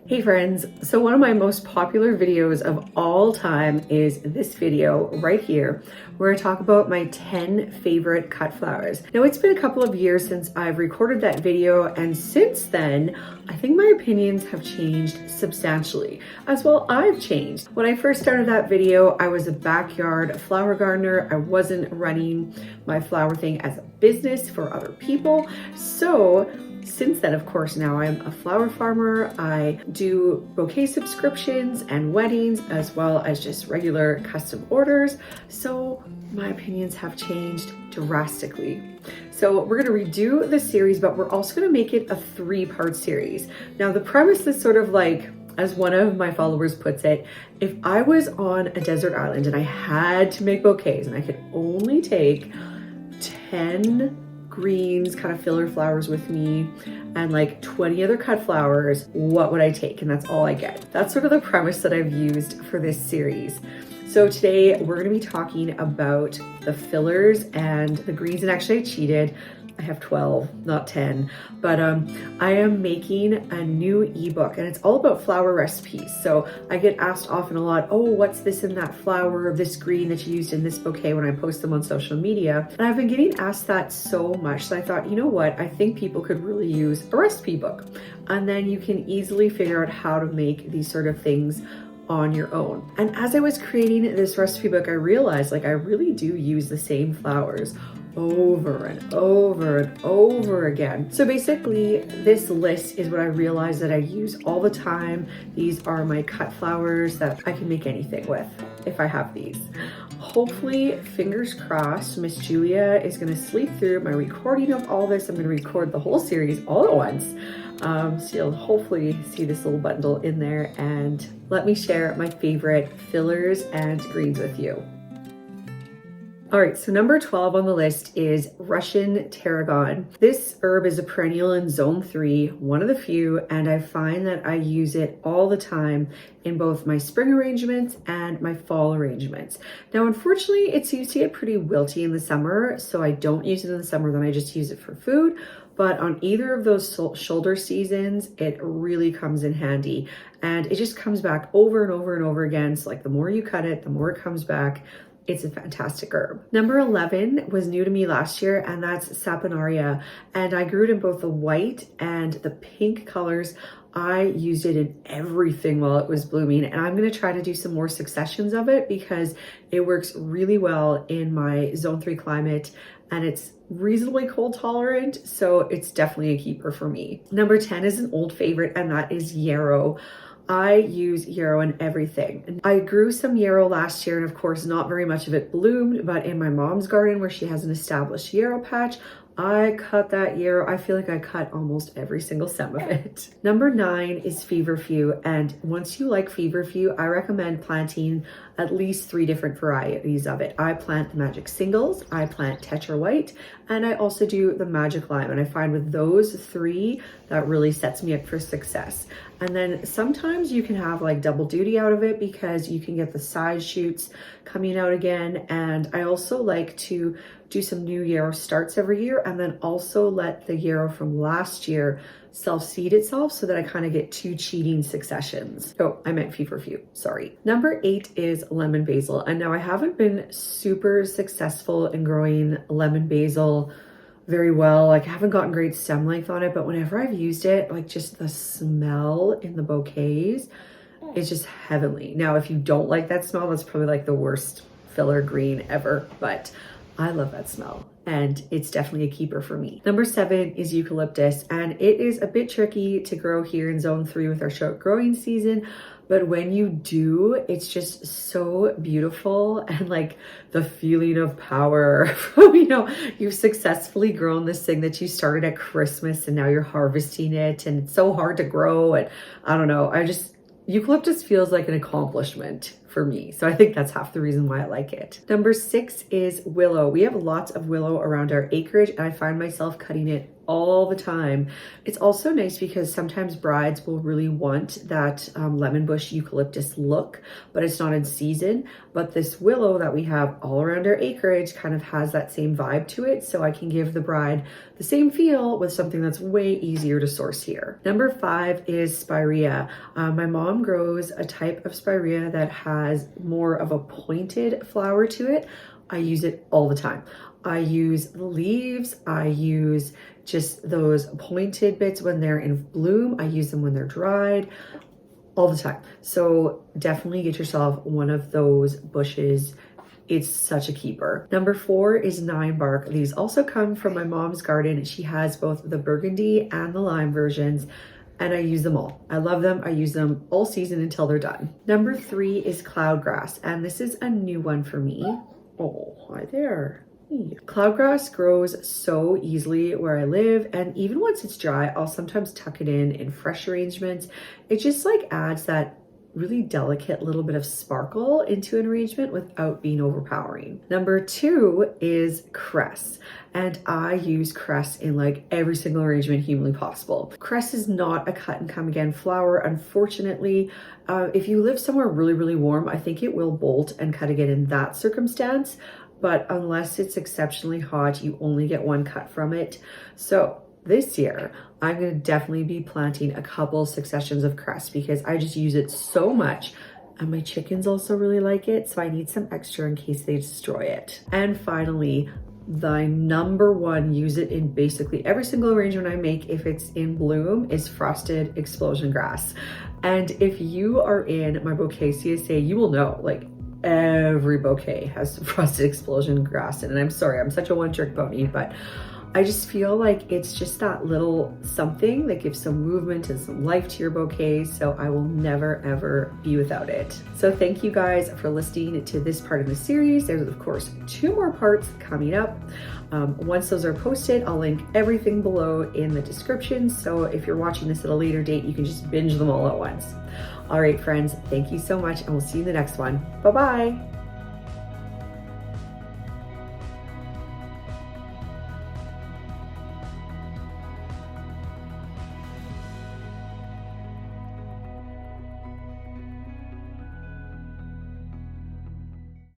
Hey friends, so one of my most popular videos of all time is this video right here, where I talk about my 10 favorite cut flowers. Now it's been a couple of years since I've recorded that video, and since then, I think my opinions have changed substantially. As well, I've changed. When I first started that video, I was a backyard flower gardener. I wasn't running my flower thing as a business for other people. So since then, of course, now I'm a flower farmer. I do bouquet subscriptions and weddings, as well as just regular custom orders. So my opinions have changed drastically. So we're gonna redo the series, but we're also gonna make it a 3-part series. Now the premise is sort of like, as one of my followers puts it, if I was on a desert island and I had to make bouquets and I could only take 10 greens, kind of filler flowers with me, and like 20 other cut flowers, what would I take? And that's all I get. That's sort of the premise that I've used for this series. So today we're gonna be talking about the fillers and the greens, and actually I cheated. I have 12, not 10, but I am making a new ebook, and it's all about flower recipes. So I get asked often a lot, oh, what's this in that flower, this green that you used in this bouquet, when I post them on social media. And I've been getting asked that so much that I thought, you know what, I think people could really use a recipe book. And then you can easily figure out how to make these sort of things on your own. And as I was creating this recipe book, I realized like I really do use the same flowers over and over and over again. So basically this list is what I realized that I use all the time. These are my cut flowers that I can make anything with if I have these. Hopefully, fingers crossed, Miss Julia is gonna sleep through my recording of all this. I'm gonna record the whole series all at once. So you'll hopefully see this little bundle in there, and let me share my favorite fillers and greens with you. All right, so number 12 on the list is Russian tarragon. This herb is a perennial in zone 3, one of the few, and I find that I use it all the time in both my spring arrangements and my fall arrangements. Now, unfortunately, it seems to get pretty wilty in the summer, so I don't use it in the summer, then I just use it for food. But on either of those shoulder seasons, it really comes in handy, and it just comes back over and over and over again. So like the more you cut it, the more it comes back. It's a fantastic herb. Number 11 was new to me last year, and that's Saponaria. And I grew it in both the white and the pink colors. I used it in everything while it was blooming, and I'm gonna try to do some more successions of it because it works really well in my zone 3 climate, and it's reasonably cold tolerant, so it's definitely a keeper for me. Number 10 is an old favorite, and that is yarrow. I use yarrow in everything. And I grew some yarrow last year, and of course not very much of it bloomed, but in my mom's garden where she has an established yarrow patch, I cut that yarrow. I feel like I cut almost every single stem of it. Number 9 is feverfew, and once you like feverfew, I recommend planting at least 3 different varieties of it. I plant the magic singles, I plant tetra white, and I also do the magic lime. And I find with those 3, that really sets me up for success. And then sometimes you can have like double duty out of it because you can get the side shoots coming out again. And I also like to do some new yarrow starts every year, and then also let the yarrow from last year self-seed itself so that I kind of get 2 cheating successions. Oh, I meant feverfew, sorry. Number 8 is lemon basil. And now I haven't been super successful in growing lemon basil very well. Like I haven't gotten great stem length on it, but whenever I've used it, like just the smell in the bouquets is just heavenly. Now, if you don't like that smell, that's probably like the worst filler green ever, but I love that smell, and it's definitely a keeper for me. Number 7 is eucalyptus, and it is a bit tricky to grow here in zone 3 with our short growing season, but when you do, it's just so beautiful, and like the feeling of power from, you know, you've successfully grown this thing that you started at Christmas and now you're harvesting it, and it's so hard to grow, and I don't know, eucalyptus feels like an accomplishment for me. So I think that's half the reason why I like it. Number 6 is willow. We have lots of willow around our acreage, and I find myself cutting it all the time. It's also nice because sometimes brides will really want that lemon bush eucalyptus look, but it's not in season. But this willow that we have all around our acreage kind of has that same vibe to it. So I can give the bride the same feel with something that's way easier to source here. Number 5 is spirea. My mom grows a type of spirea that has more of a pointed flower to it. I use it all the time. I use the leaves, I use just those pointed bits when they're in bloom. I use them when they're dried, all the time. So definitely get yourself one of those bushes. It's such a keeper. Number 4 is NINEBARK. These also come from my mom's garden. She has both the burgundy and the lime versions, and I use them all. I love them. I use them all season until they're done. Number 3 is cloudgrass, and this is a new one for me. Oh, hi there. Cloudgrass grows so easily where I live, and even once it's dry, I'll sometimes tuck it in fresh arrangements. It just like adds that really delicate little bit of sparkle into an arrangement without being overpowering. Number 2 is CRESS, and I use CRESS in like every single arrangement humanly possible. CRESS is not a cut and come again flower, unfortunately. If you live somewhere really, really warm, I think it will bolt and cut again in that circumstance. But unless it's exceptionally hot, you only get one cut from it. So this year, I'm going to definitely be planting a couple successions of cress because I just use it so much. And my chickens also really like it, so I need some extra in case they destroy it. And finally, the number 1, use it in basically every single arrangement I make if it's in bloom, is frosted explosion grass. And if you are in my bouquet CSA, you will know, like, every bouquet has frosted explosion grass in it. And I'm sorry, I'm such a one-trick pony, but I just feel like it's just that little something that gives some movement and some life to your bouquet. So I will never, ever be without it. So thank you guys for listening to this part of the series. There's of course 2 more parts coming up. Once those are posted, I'll link everything below in the description. So if you're watching this at a later date, you can just binge them all at once. All right, friends, thank you so much, and we'll see you in the next one. Bye-bye.